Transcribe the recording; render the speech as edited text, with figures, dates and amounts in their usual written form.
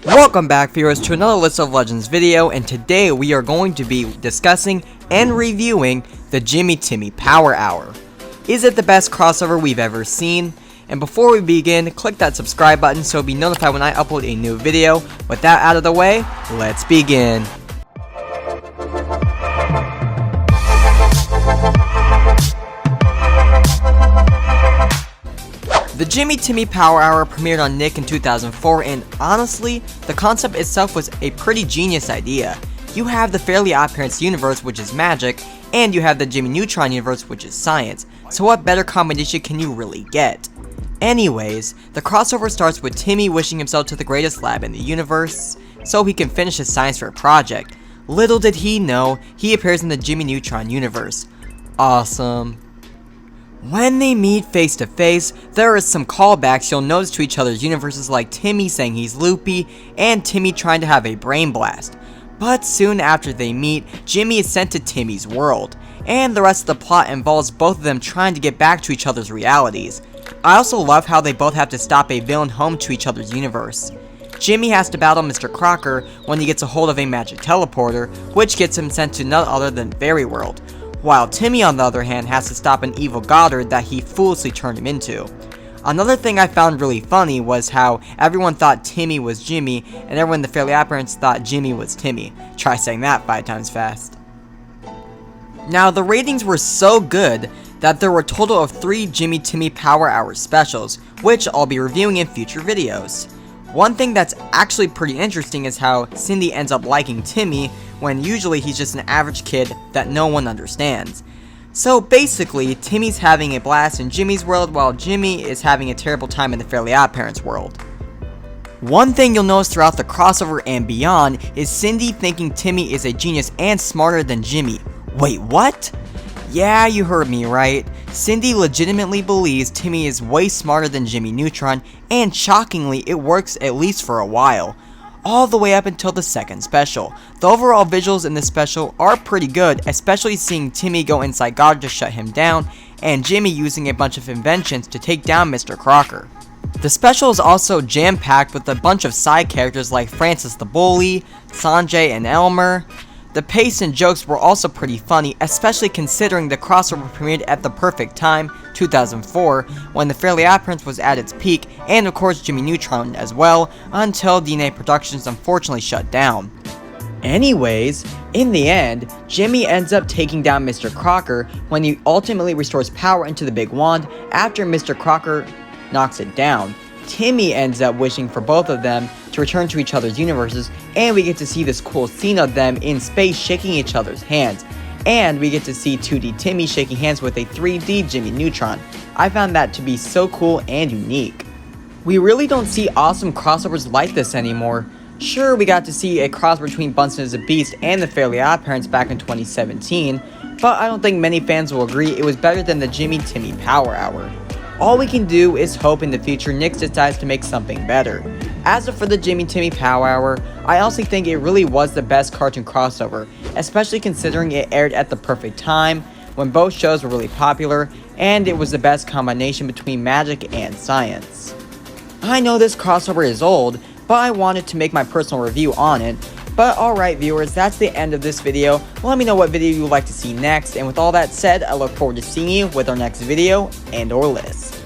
Welcome back, viewers, to another List of Legends video, and today we are going to be discussing and reviewing the Jimmy Timmy Power Hour. Is it the best crossover we've ever seen? And before we begin, click that subscribe button so you'll be notified when I upload a new video. With that out of the way, let's begin. The Jimmy Timmy Power Hour premiered on Nick in 2004, and honestly, the concept itself was a pretty genius idea. You have the Fairly OddParents universe, which is magic, and you have the Jimmy Neutron universe, which is science, so what better combination can you really get? Anyways, the crossover starts with Timmy wishing himself to the greatest lab in the universe, so he can finish his science fair project. Little did he know, he appears in the Jimmy Neutron universe. Awesome. When they meet face to face, there is some callbacks you'll notice to each other's universes, like Timmy saying he's loopy, and Timmy trying to have a brain blast. But soon after they meet, Jimmy is sent to Timmy's world, and the rest of the plot involves both of them trying to get back to each other's realities. I also love how they both have to stop a villain home to each other's universe. Jimmy has to battle Mr. Crocker when he gets a hold of a magic teleporter, which gets him sent to none other than Fairy World, while Timmy, on the other hand, has to stop an evil Goddard that he foolishly turned him into. Another thing I found really funny was how everyone thought Timmy was Jimmy, and everyone in the Fairly OddParents thought Jimmy was Timmy. Try saying that 5 times fast. Now, the ratings were so good that there were a total of 3 Jimmy Timmy Power Hour specials, which I'll be reviewing in future videos. One thing that's actually pretty interesting is how Cindy ends up liking Timmy, when usually he's just an average kid that no one understands. So basically, Timmy's having a blast in Jimmy's world, while Jimmy is having a terrible time in the Fairly OddParents world. One thing you'll notice throughout the crossover and beyond is Cindy thinking Timmy is a genius and smarter than Jimmy. Wait, what? Yeah, you heard me right. Cindy legitimately believes Timmy is way smarter than Jimmy Neutron, and shockingly, it works at least for a while. All the way up until the second special. The overall visuals in this special are pretty good, especially seeing Timmy go inside Goddard to shut him down, and Jimmy using a bunch of inventions to take down Mr. Crocker. The special is also jam-packed with a bunch of side characters like Francis the Bully, Sanjay, and Elmer. The pace and jokes were also pretty funny, especially considering the crossover premiered at the perfect time, 2004, when the Fairly OddParents was at its peak, and of course Jimmy Neutron as well, until DNA Productions unfortunately shut down. Anyways, in the end, Jimmy ends up taking down Mr. Crocker when he ultimately restores power into the big wand after Mr. Crocker knocks it down. Timmy ends up wishing for both of them to return to each other's universes, and we get to see this cool scene of them in space shaking each other's hands. And we get to see 2D Timmy shaking hands with a 3D Jimmy Neutron. I found that to be so cool and unique. We really don't see awesome crossovers like this anymore. Sure, we got to see a cross between Bunsen as a Beast and the Fairly OddParents back in 2017, but I don't think many fans will agree it was better than the Jimmy Timmy Power Hour. All we can do is hope in the future Nick decides to make something better. As for the Jimmy Timmy Power Hour, I honestly think it really was the best cartoon crossover, especially considering it aired at the perfect time, when both shows were really popular, and it was the best combination between magic and science. I know this crossover is old, but I wanted to make my personal review on it. But alright viewers, that's the end of this video. Let me know what video you would like to see next, and with all that said, I look forward to seeing you with our next video and or list.